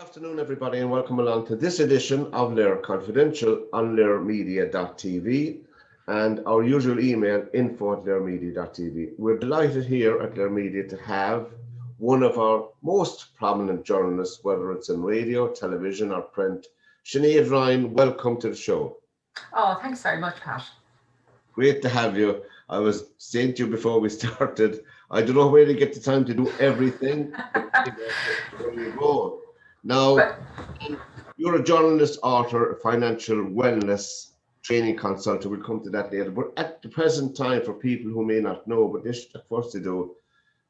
Afternoon, everybody, and welcome along to this edition of LiR Confidential on lirmedia.tv and our usual email info@lirmedia.tv. We're delighted here at LiR Media to have one of our most prominent journalists, whether it's in radio, television, or print. Sinéad Ryan, welcome to the show. Oh, thanks very much, Pat. Great to have you. I was saying to you before we started, I don't know where you get the time to do everything. Where you go. Now, you're a journalist, author, financial wellness training consultant. We'll come to that later. But at the present time, for people who may not know, but this first to do,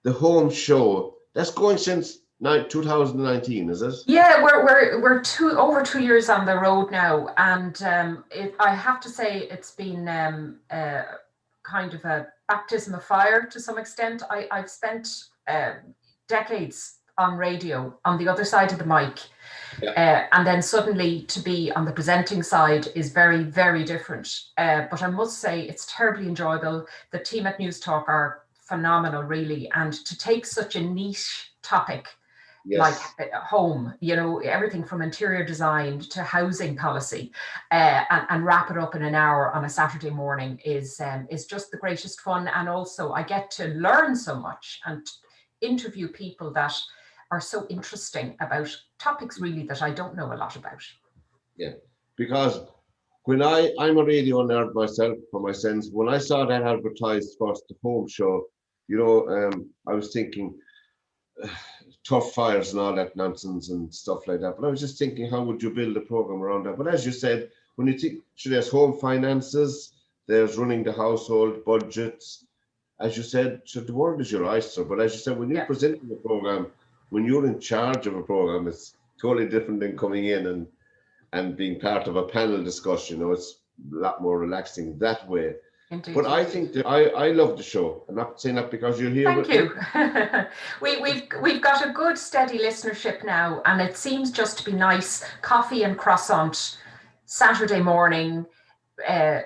the home show, that's going since 2019, is it? Yeah, we're over 2 years on the road now, and I have to say it's been kind of a baptism of fire to some extent. I've spent decades on radio on the other side of the mic, and then suddenly to be on the presenting side is very, very different. But I must say it's terribly enjoyable. The team at News Talk are phenomenal, really, and to take such a niche topic like home, you know, everything from interior design to housing policy, and wrap it up in an hour on a Saturday morning is just the greatest fun. And also I get to learn so much and interview people that are so interesting about topics really that I don't know a lot about. Yeah, because when I'm a radio nerd myself for my sins, when I saw that advertised first, the home show, you know, I was thinking tough fires and all that nonsense and stuff like that. But I was just thinking, how would you build a program around that? But as you said, when you think, so there's home finances, there's running the household budgets. As you said, so the world is your oyster. But as you said, when you're presenting a program, when you're in charge of a program, it's totally different than coming in and being part of a panel discussion. You know, it's a lot more relaxing that way. Indeed. But I think that I love the show. I'm not saying that because you're here. Thank you. We've got a good steady listenership now, and it seems just to be nice coffee and croissant Saturday morning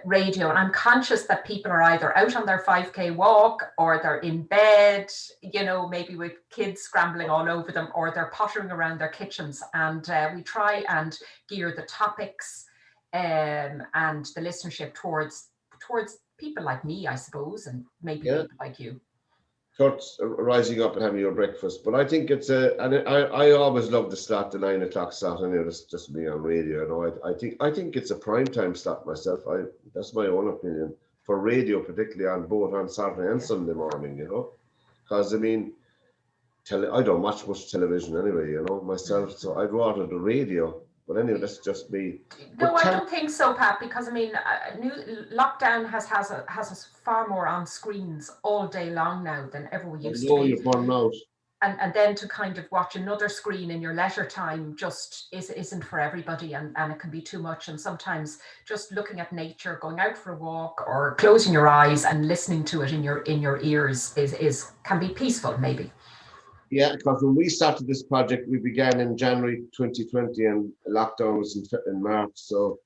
radio. And I'm conscious that people are either out on their 5K walk, or they're in bed, you know, maybe with kids scrambling all over them, or they're pottering around their kitchens. And we try and gear the topics and the listenership towards people like me, I suppose, and maybe people like you. Towards rising up and having your breakfast. But I think it's and I always love the slot, the 9 o'clock slot. I know it's just me on radio. You know, I think it's a prime time slot myself. That's my own opinion for radio, particularly on both on Saturday and Sunday morning. You know, because I mean, I don't watch much television anyway. You know, myself, so I'd rather the radio. But anyway, that's just me. No, I don't think so, Pat, because I mean, lockdown has us far more on screens all day long now than ever we used to be. You've run out. And then to kind of watch another screen in your leisure time just isn't for everybody, and it can be too much. And sometimes just looking at nature, going out for a walk, or closing your eyes and listening to it in your ears can be peaceful, maybe. Yeah, because when we started this project, we began in January 2020 and lockdown was in March. So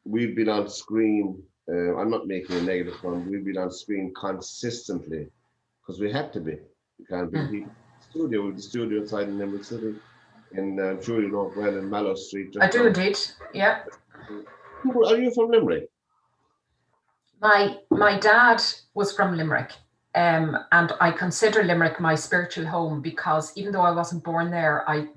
we've been on screen. I'm not making a negative one. We've been on screen consistently because we had to be. We can't be people in the studio. With the studio inside in Limerick City. And I'm sure you know it well in Mallow Street. I do indeed, yeah. Are you from Limerick? My dad was from Limerick. And I consider Limerick my spiritual home, because even though I wasn't born there, I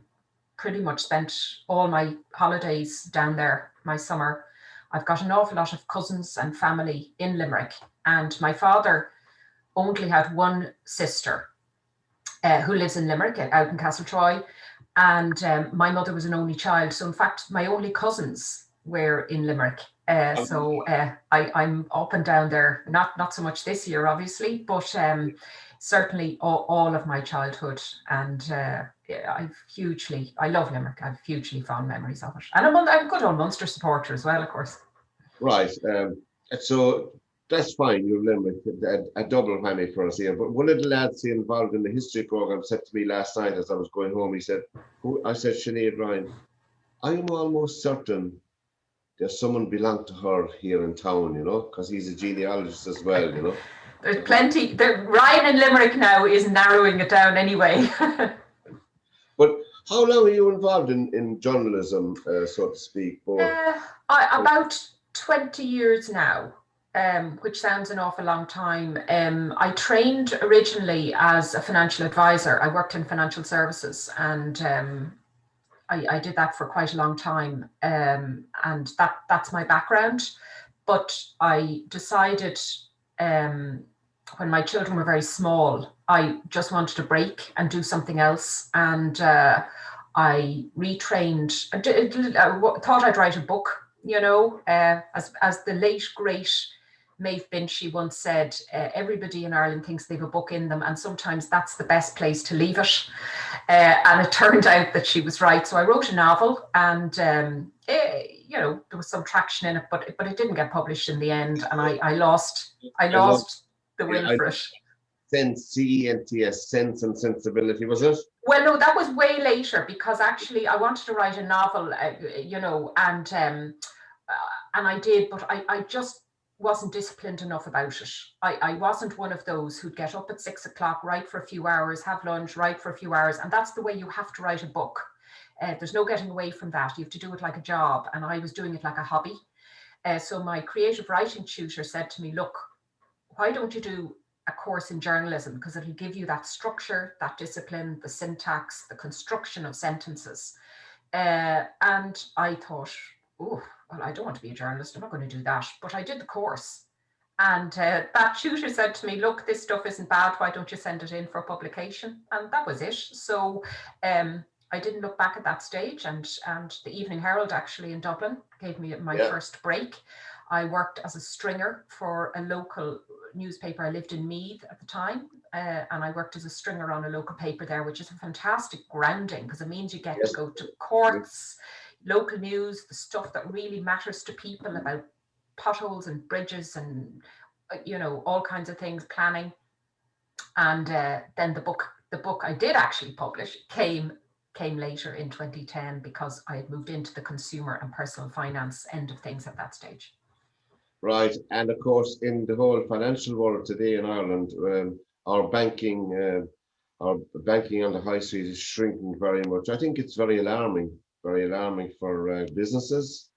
pretty much spent all my holidays down there, my summer. I've got an awful lot of cousins and family in Limerick, and my father only had one sister who lives in Limerick, out in Castletroy, and my mother was an only child. So in fact, my only cousins were in Limerick. So I'm up and down there, not so much this year, obviously, but certainly all of my childhood. And I love Limerick. I have hugely fond memories of it. And I'm a good old Munster supporter as well, of course. Right. So that's fine. You're Limerick, a double whammy for us here. But one of the lads here involved in the history program said to me last night as I was going home, he said, I said, Sinead Ryan, I'm almost certain there's someone belonged to her here in town, you know, because he's a genealogist as well, you know. There's plenty. Ryan in Limerick now is narrowing it down anyway. But How long are you involved in journalism, so to speak? About 20 years now, which sounds an awful long time. I trained originally as a financial advisor. I worked in financial services, and I did that for quite a long time, and that's my background. But I decided when my children were very small, I just wanted to break and do something else. And I retrained, I thought I'd write a book, as the late, great Maeve Binchy once said, everybody in Ireland thinks they have a book in them, and sometimes that's the best place to leave it. And it turned out that she was right. So I wrote a novel, and there was some traction in it, but it didn't get published in the end, and I lost the will for it. Sense, CENTS, Sense and Sensibility, was it? Well, no, that was way later, because actually I wanted to write a novel, and I did, but I just wasn't disciplined enough about it. I wasn't one of those who'd get up at 6 o'clock, write for a few hours, have lunch, write for a few hours, and that's the way you have to write a book. There's no getting away from that. You have to do it like a job, and I was doing it like a hobby. So my creative writing tutor said to me, look, why don't you do a course in journalism, because it'll give you that structure, that discipline, the syntax, the construction of sentences. And I thought, oh, well, I don't want to be a journalist. I'm not going to do that. But I did the course. And that tutor said to me, look, this stuff isn't bad. Why don't you send it in for publication? And that was it. So I didn't look back at that stage. And the Evening Herald, actually, in Dublin, gave me my first break. I worked as a stringer for a local newspaper. I lived in Meath at the time, and I worked as a stringer on a local paper there, which is a fantastic grounding, because it means you get to go to courts, local news, the stuff that really matters to people about potholes and bridges and all kinds of things, planning. And then the book I did actually publish came later in 2010, because I had moved into the consumer and personal finance end of things at that stage. Right, and of course, in the whole financial world today in Ireland, our banking on the high street is shrinking very much. I think it's very alarming for businesses,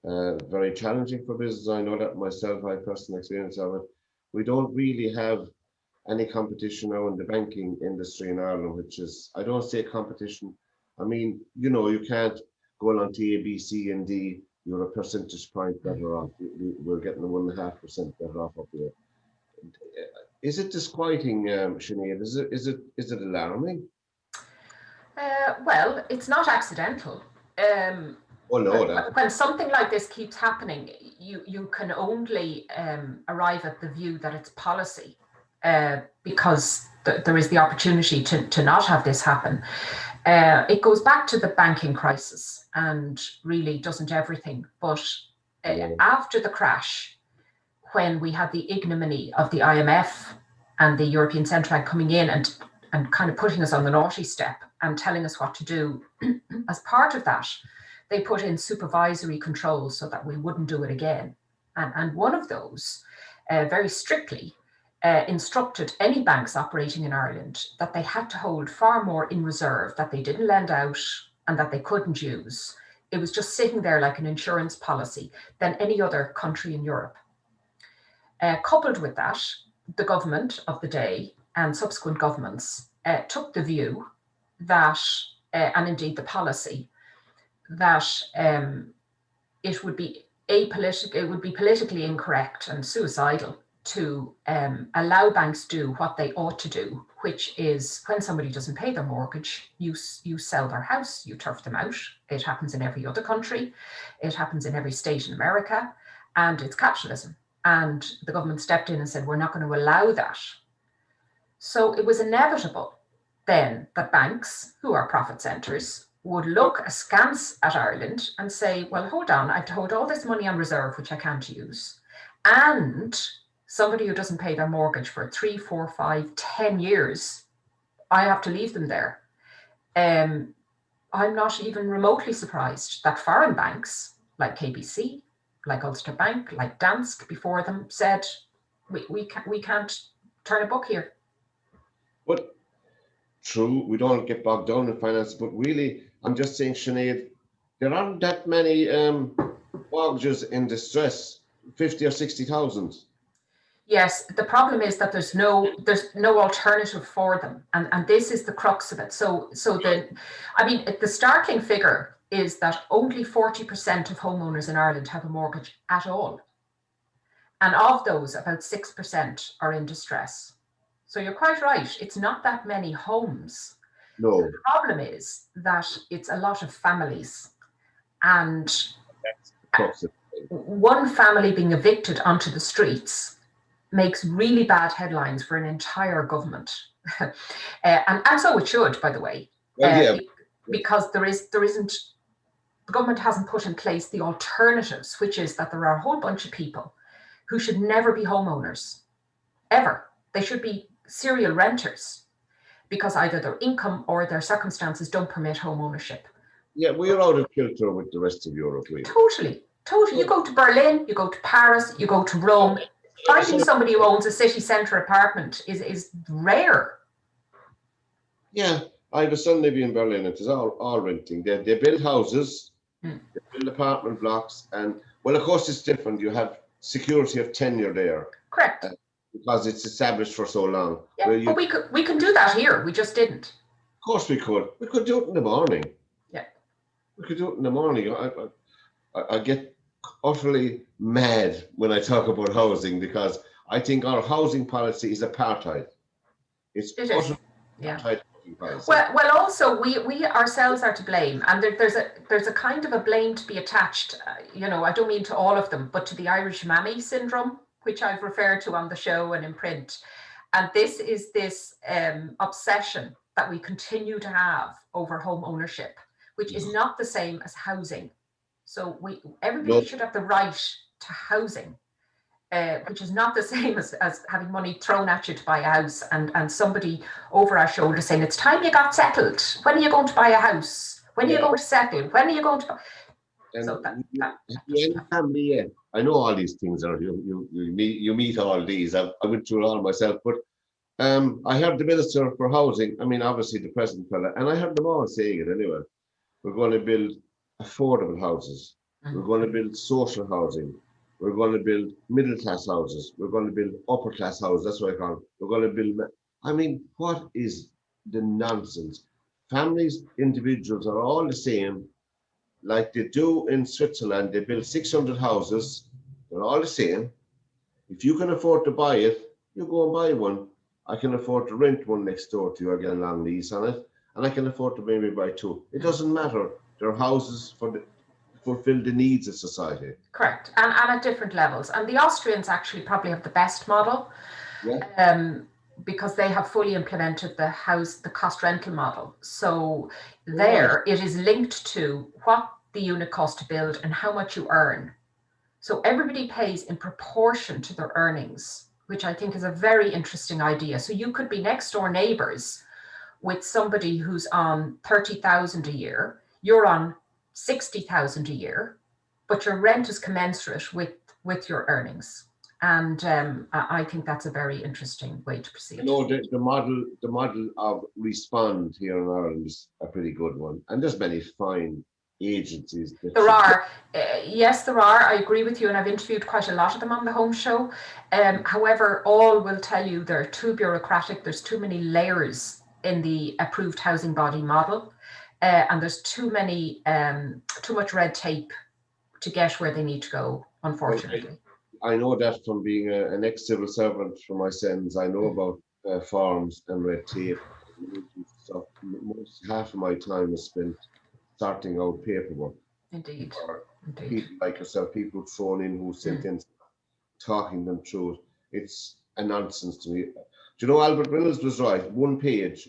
very challenging for business. I know that myself, I have personal experience of it. We don't really have any competition now in the banking industry in Ireland, which is, I don't say competition. I mean, you can't go on to A, B, C, and D. You're a percentage point better off. We're getting 1.5% better off up here. Is it disquieting, Sinead? Is it alarming? Well, it's not accidental. When something like this keeps happening, you can only arrive at the view that it's policy, because there is the opportunity to not have this happen. It goes back to the banking crisis, and really doesn't everything. But after the crash, when we had the ignominy of the IMF and the European Central Bank coming in and kind of putting us on the naughty step and telling us what to do, as part of that, they put in supervisory controls so that we wouldn't do it again. And one of those, very strictly, instructed any banks operating in Ireland that they had to hold far more in reserve, that they didn't lend out and that they couldn't use. It was just sitting there like an insurance policy than any other country in Europe. Coupled with that, the government of the day and subsequent governments took the view that, and indeed the policy, that it would be politically incorrect and suicidal to allow banks do what they ought to do, which is, when somebody doesn't pay their mortgage, you sell their house, you turf them out. It happens in every other country. It happens in every state in America, and it's capitalism. And the government stepped in and said, we're not going to allow that. So it was inevitable then that banks, who are profit centres, would look askance at Ireland and say, well, hold on, I've hold all this money on reserve, which I can't use. And somebody who doesn't pay their mortgage for 3, 4, 5, 10 years, I have to leave them there. I'm not even remotely surprised that foreign banks like KBC, like Ulster Bank, like Danske before them said, we can't turn a book here. But True, we don't get bogged down in finance, but really, I'm just saying, Sinead, there aren't that many mortgages in distress, 50 or 60,000. Yes, the problem is that there's no alternative for them, and this is the crux of it. The startling figure is that only 40% of homeowners in Ireland have a mortgage at all, and of those, about 6% are in distress. So you're quite right; it's not that many homes. No, The problem is that it's a lot of families, and that's the crux of it. one family being evicted onto the streets makes really bad headlines for an entire government. And so it should, by the way. Well, yeah, because the government hasn't put in place the alternatives, which is that there are a whole bunch of people who should never be homeowners, ever. They should be serial renters because either their income or their circumstances don't permit home ownership. yeah, we're out of kilter with the rest of Europe, really. Totally. You go to Berlin, you go to Paris, you go to Rome. Finding somebody who owns a city centre apartment is rare. Yeah, I have a son living in Berlin. It is all renting. They build houses, they build apartment blocks, and well, of course, it's different. You have security of tenure there. Correct. Because it's established for so long. Yeah, but we can do that here. We just didn't. Of course, we could. We could do it in the morning. Yeah. We could do it in the morning. I get utterly mad when I talk about housing because I think our housing policy is apartheid. It is. Yeah. Apartheid. Well, also we ourselves are to blame, and there's a kind of a blame to be attached. I don't mean to all of them, but to the Irish mammy syndrome, which I've referred to on the show and in print. And this is this obsession that we continue to have over home ownership, which is not the same as housing. So everybody should have the right to housing, which is not the same as having money thrown at you to buy a house and somebody over our shoulder saying, it's time you got settled. When are you going to buy a house? When are you going to settle? When are you going to... And so family, I know all these things. You meet all these. I went through it all myself. But I heard the Minister for Housing, I mean, obviously the present fella, and I heard them all saying it anyway. We're going to build affordable houses. We're going to build social housing. We're going to build middle-class houses. We're going to build upper-class houses. That's what I call it. We're going to build... I mean, what is the nonsense? Families, individuals are all the same. Like they do in Switzerland, they build 600 houses. They're all the same. If you can afford to buy it, you go and buy one. I can afford to rent one next door to you. I get a long lease on it. And I can afford to maybe buy two. It doesn't matter. They're houses fulfill the needs of society. Correct. And at different levels. And the Austrians actually probably have the best model. Yeah. Because they have fully implemented the cost rental model. So there it is linked to what the unit costs to build and how much you earn. So everybody pays in proportion to their earnings, which I think is a very interesting idea. So you could be next door neighbours with somebody who's on 30,000 a year, you're on 60,000 a year, but your rent is commensurate with your earnings. And I think that's a very interesting way to proceed. The model of Respond here in Ireland is a pretty good one. And there's many fine agencies. There are. Yes, there are. I agree with you. And I've interviewed quite a lot of them on the Home Show. However, all will tell you they're too bureaucratic. There's too many layers in the approved housing body model. And there's too much red tape to get where they need to go, unfortunately. I know that from being an ex-civil servant for my sins. I know about forms and red tape and stuff. Half of my time is spent sorting out paperwork. Indeed. People like yourself, people phone in who sent in, talking them through it. It's a nonsense to me. Do you know Albert Reynolds was right? One page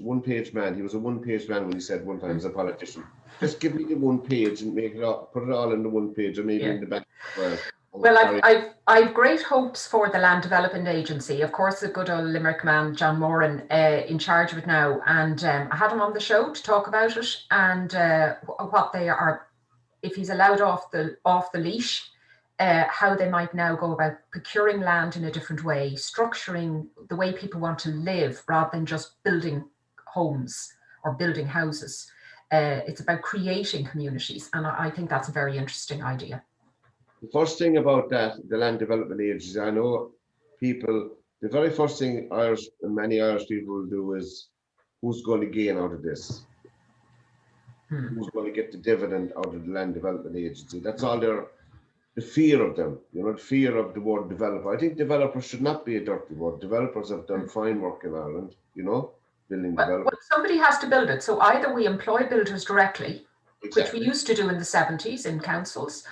man. He was a one-page man when he said one time as a politician. Just give me the one page and make it all, put it all in the one page or maybe in the back. Well, I've great hopes for the Land Development Agency. Of course, the good old Limerick man, John Moran, in charge of it now. And I had him on the show to talk about it and what they are, if he's allowed off the leash, how they might now go about procuring land in a different way, structuring the way people want to live rather than just building homes or building houses. It's about creating communities, and I think that's a very interesting idea. The first thing about that, the land development agency, I know people, the very first thing many Irish people will do is, who's going to gain out of this? Who's going to get the dividend out of the land development agency? That's all the fear of them, the fear of the word developer. I think developers should not be a dirty word. Developers have done fine work in Ireland, building developers. Well, somebody has to build it. So either we employ builders directly, Exactly. which we used to do in the 70s in councils,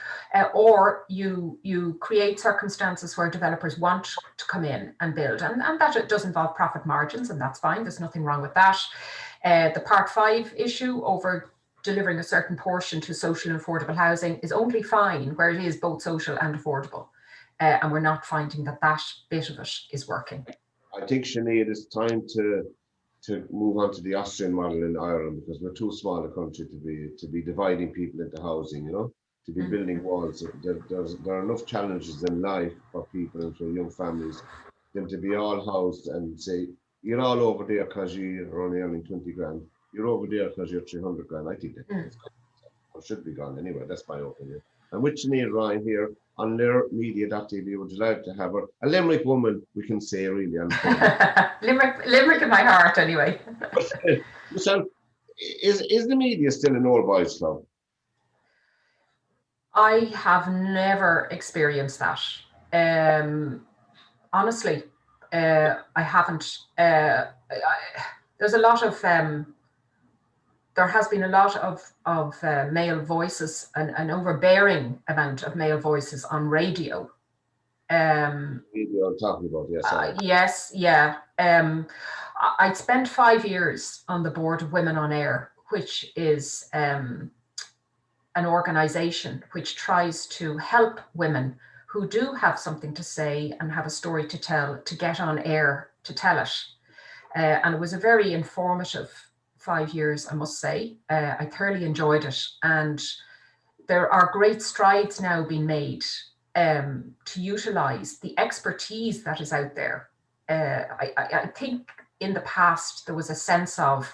or you create circumstances where developers want to come in and build, and that it does involve profit margins, and that's fine. There's nothing wrong with that. The Part 5 issue over delivering a certain portion to social and affordable housing is only fine where it is both social and affordable, and we're not finding that bit of it is working. I think, Sinead, it's time to move on to the Austrian model in Ireland, because we're too small a country to be dividing people into housing, to be building walls. There are enough challenges in life for people and for young families than to be all housed and say, you're all over there because you're only earning 20 grand. You're over there because you're 300 grand. I think that should be gone anyway. That's my opinion. And with Sinéad Ryan here on LiRmedia.tv, would you like to have her? A Limerick woman, we can say, really. Limerick in my heart, anyway. Michelle, is the media still an old boys club? I have never experienced that. Honestly, I haven't. There's a lot of there has been a lot of male voices, an overbearing amount of male voices on radio. Radio I'm talking about, yes. Yes, yeah. I'd spent 5 years on the board of Women on Air, which is an organization which tries to help women who do have something to say and have a story to tell to get on air to tell it. And it was a very informative 5 years, I must say. I thoroughly enjoyed it. And there are great strides now being made to utilize the expertise that is out there. I think in the past, there was a sense of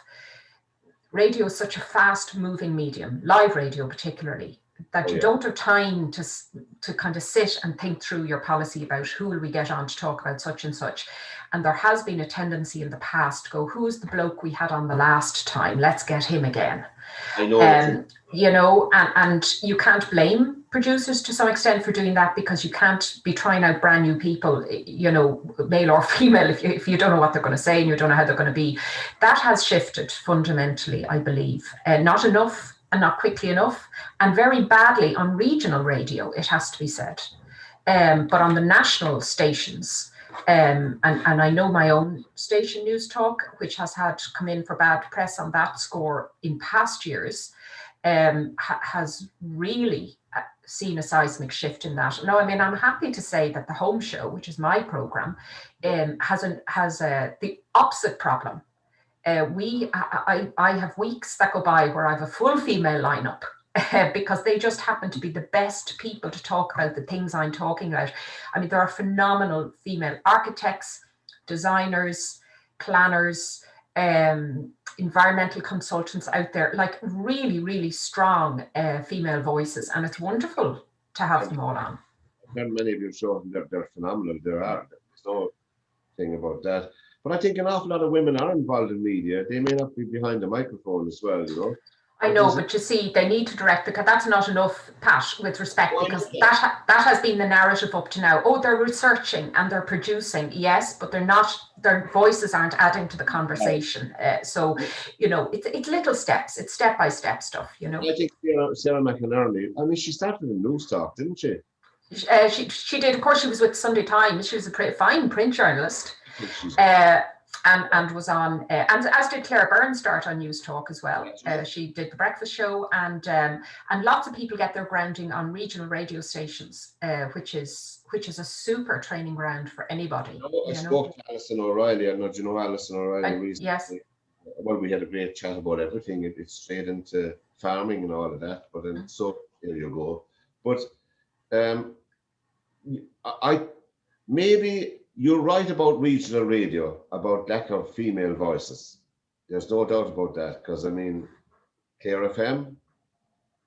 radio is such a fast moving medium, live radio particularly, that you don't have time to kind of sit and think through your policy about who will we get on to talk about such and such. And there has been a tendency in the past to go, who's the bloke we had on the last time? Let's get him again. I know. And you can't blame producers to some extent for doing that, because you can't be trying out brand new people, male or female, if you don't know what they're going to say and you don't know how they're going to be. That has shifted fundamentally, I believe. Not enough and not quickly enough, and very badly on regional radio, it has to be said. But on the national stations, and I know my own station, News Talk, which has had to come in for bad press on that score in past years, has really seen a seismic shift in that. Now, I mean, I'm happy to say that the Home Show, which is my program, has the opposite problem. I have weeks that go by where I have a full female lineup, because they just happen to be the best people to talk about the things I'm talking about. I mean, there are phenomenal female architects, designers, planners, environmental consultants out there, like really, really strong female voices. And it's wonderful to have them all on. I've heard many of your shows, and they're phenomenal. There's no thing about that. But I think an awful lot of women are involved in media. They may not be behind the microphone as well, I know, but you see, they need to direct, because that's not enough, Pat, with respect, because that has been the narrative up to now. Oh, they're researching and they're producing, yes, but they're not. Their voices aren't adding to the conversation. So, it's little steps. It's step-by-step stuff, I think Sarah McInerney, I mean, she started in News Talk, didn't she? She did. Of course, she was with Sunday Times. She was a fine print journalist. And was on, and as did Claire Bernstart on News Talk as well. She did the breakfast show, and lots of people get their grounding on regional radio stations, which is a super training ground for anybody. I spoke to Alison O'Reilly. I know you know Alison O'Reilly recently. Yes. Well, we had a great chat about everything. It's straight into farming and all of that. But then, so there you go. But maybe you're right about regional radio, about lack of female voices. There's no doubt about that, because I mean, KRFM,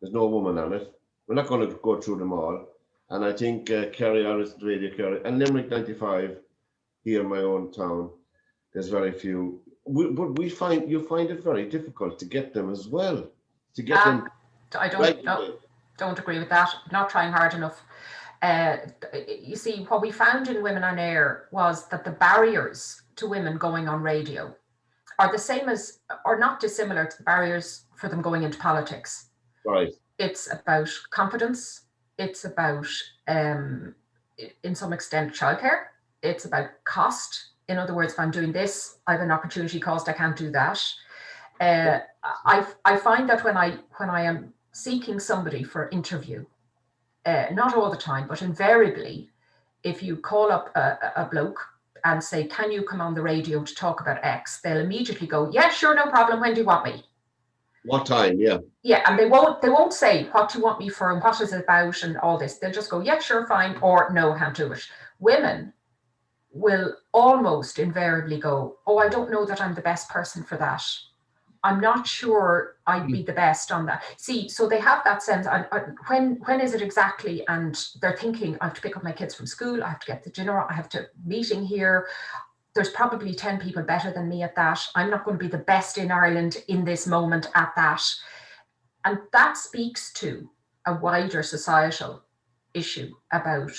there's no woman on it. We're not going to go through them all. And I think Kerry Iris Radio Kerry and Limerick 95 here in my own town, there's very few. But you find it very difficult to get them as well. To get them. I don't agree with that. Not trying hard enough. You see, what we found in Women on Air was that the barriers to women going on radio are the same as, or not dissimilar to the barriers for them going into politics. Right. It's about confidence. It's about, in some extent, childcare. It's about cost. In other words, if I'm doing this, I have an opportunity cost. I can't do that. I find that when I am seeking somebody for interview, not all the time, but invariably, if you call up a bloke and say, can you come on the radio to talk about X, they'll immediately go, yeah, sure, no problem. When do you want me? What time? Yeah. Yeah, and they won't say what do you want me for and what is it about and all this. They'll just go, yeah, sure, fine, or no, can't do it. Women will almost invariably go, oh, I don't know that I'm the best person for that. I'm not sure I'd be the best on that. See, so they have that sense. When is it exactly? And they're thinking, I have to pick up my kids from school. I have to get the dinner. I have to meeting here. There's probably 10 people better than me at that. I'm not going to be the best in Ireland in this moment at that. And that speaks to a wider societal issue about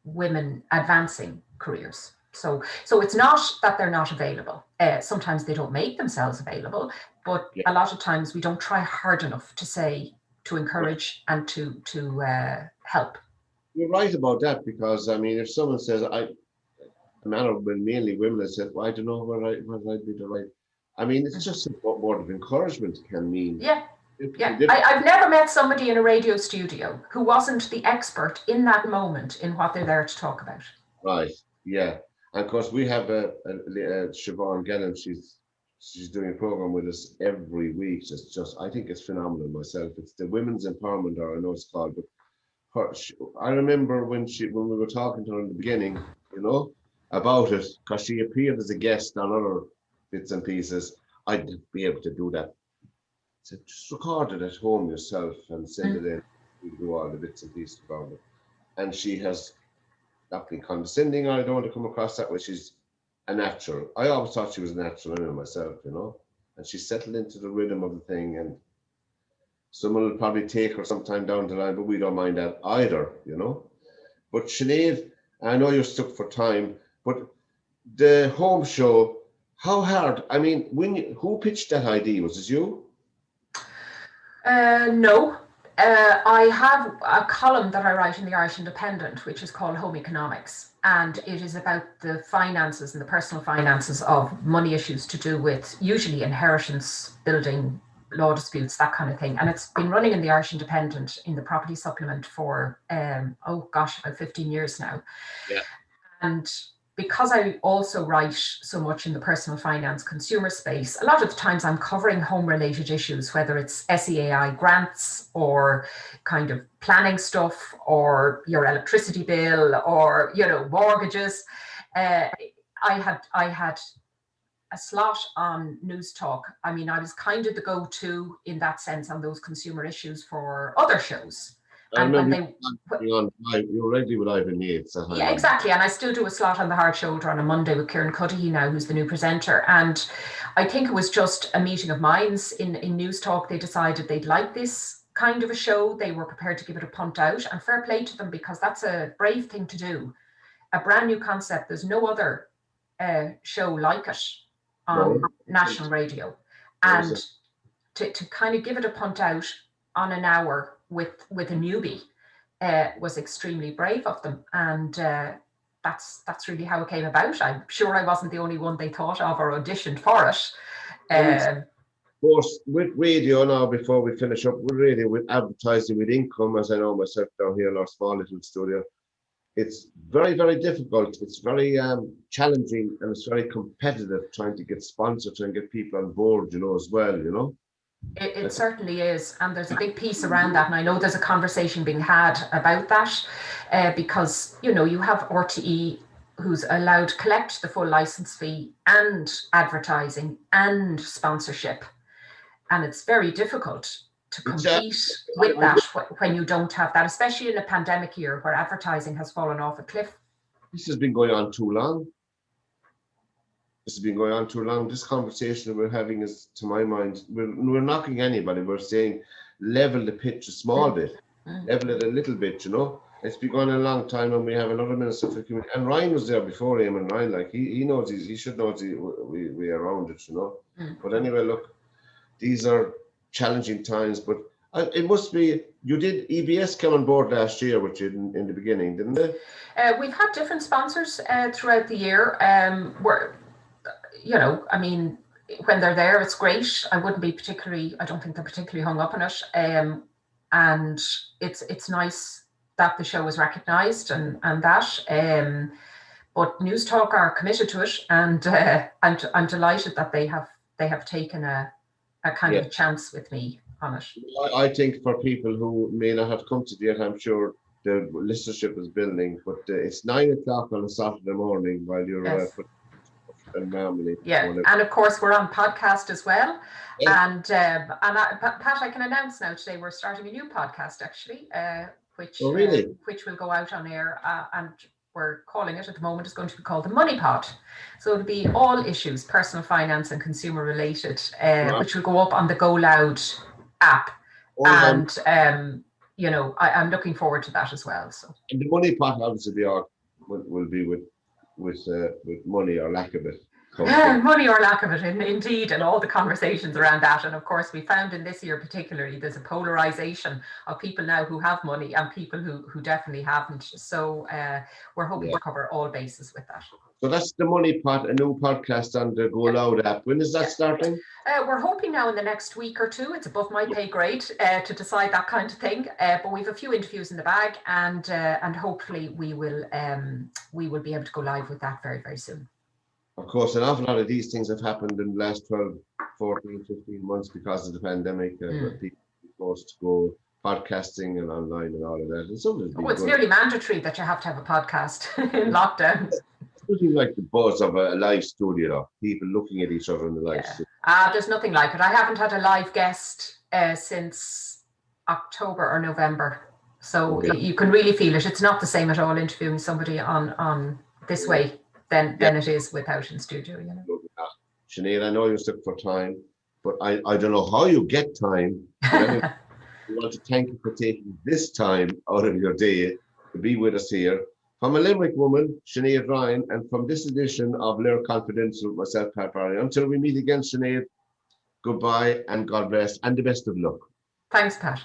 women advancing careers. So it's not that they're not available. Sometimes they don't make themselves available, but a lot of times we don't try hard enough to encourage and to help. You're right about that, because I mean, if someone says, a man or mainly women that said, well, I don't know whether I'd be the right. I mean, it's just a word of encouragement can mean. Yeah. I've never met somebody in a radio studio who wasn't the expert in that moment in what they're there to talk about. Right. Yeah. And of course, we have Siobhan Gellan. She's doing a program with us every week. I think it's phenomenal myself. It's the Women's Empowerment, or I know it's called, but I remember when we were talking to her in the beginning, about it, because she appeared as a guest on other bits and pieces. I'd be able to do that. So just record it at home yourself and send it in. You do all the bits and pieces about it. And she has not been condescending, or I don't want to come across that way. She's a natural. I always thought she was a natural anyway myself, and she settled into the rhythm of the thing, and someone will probably take her sometime down the line, but we don't mind that either, But Sinead, I know you're stuck for time, but the home show, how hard? I mean, who pitched that idea? Was it you? No. I have a column that I write in the Irish Independent, which is called Home Economics, and it is about the finances and the personal finances of money issues to do with usually inheritance, building, law disputes, that kind of thing. And it's been running in the Irish Independent in the property supplement for, about 15 years now. Yeah. And because I also write so much in the personal finance consumer space, a lot of the times I'm covering home related issues, whether it's SEAI grants or kind of planning stuff or your electricity bill or, mortgages. I had a slot on News Talk. I mean, I was kind of the go-to in that sense on those consumer issues for other shows. And you're regularly with Ivan Yates. Yeah, exactly. And I still do a slot on the Hard Shoulder on a Monday with Kieran Cuddihy now, who's the new presenter. And I think it was just a meeting of minds in News Talk. They decided they'd like this kind of a show. They were prepared to give it a punt out, and fair play to them, because that's a brave thing to do. A brand new concept. There's no other show like it on national radio. And to kind of give it a punt out on an hour with a newbie was extremely brave of them, and that's really how it came about. I'm sure I wasn't the only one they thought of or auditioned for it. Of course, with radio now, before we finish up, with radio, with advertising, with income, as I know myself down here in our small little studio, it's very, very difficult. It's very challenging, and it's very competitive trying to get sponsors and get people on board, as well, It certainly is, and there's a big piece around that, and I know there's a conversation being had about that, because you have RTE who's allowed to collect the full license fee and advertising and sponsorship. And it's very difficult to compete with that when you don't have that, especially in a pandemic year where advertising has fallen off a cliff. This has been going on too long. This has been going on too long. This conversation we're having is, to my mind, we're knocking anybody. We're saying level the pitch a small bit, level it a little bit, you know. It's been going on a long time, and we have another minister for community. And Ryan was there before him, and Ryan, like, he knows, he should know we are around it, you know. But anyway, look, these are challenging times, but it must be, you did, EBS come on board last year with you in the beginning, didn't they? We've had different sponsors throughout the year. You know, I mean, when they're there, it's great. I don't think they're particularly hung up on it. And it's nice that the show is recognised and that. But News Talk are committed to it, and I'm delighted that they have taken a kind of a chance with me on it. I think for people who may not have come to it yet, I'm sure the listenership is building, but it's 9 o'clock on a Saturday morning while you're and normally. Yeah, and of course we're on podcast as well. Yeah. And Pat, I can announce now today we're starting a new podcast actually, which will go out on air, and we're calling it at the moment, it's going to be called the Money Pot. So it'll be all issues, personal finance and consumer related, which will go up on the Go Loud app. You know, I'm looking forward to that as well. So, and the Money Pot obviously will be with money or lack of it. Money or lack of it, indeed, and all the conversations around that. And of course, we found in this year particularly, there's a polarization of people now who have money and people who definitely haven't. So we're hoping to cover all bases with that. So that's the Money Pot, a new podcast on the Go Loud app. When is that starting? We're hoping now in the next week or two. It's above my pay grade to decide that kind of thing. But we've a few interviews in the bag, and hopefully we will be able to go live with that very, very soon. Of course, an awful lot of these things have happened in the last 12, 14, 15 months because of the pandemic. Where people are forced to go podcasting and online and all of that. And it's nearly mandatory that you have to have a podcast in lockdown. It's nothing like the buzz of a live studio, people looking at each other in the live studio. There's nothing like it. I haven't had a live guest since October or November. So you can really feel it. It's not the same at all interviewing somebody on this way than it is without in studio, you know. Sinead, I know you're stuck for time, but I don't know how you get time. We want to thank you for taking this time out of your day to be with us here. From a Limerick woman, Sinead Ryan, and from this edition of LiR Confidential with myself, Pat Barry. Until we meet again, Sinead, goodbye and God bless and the best of luck. Thanks, Pat.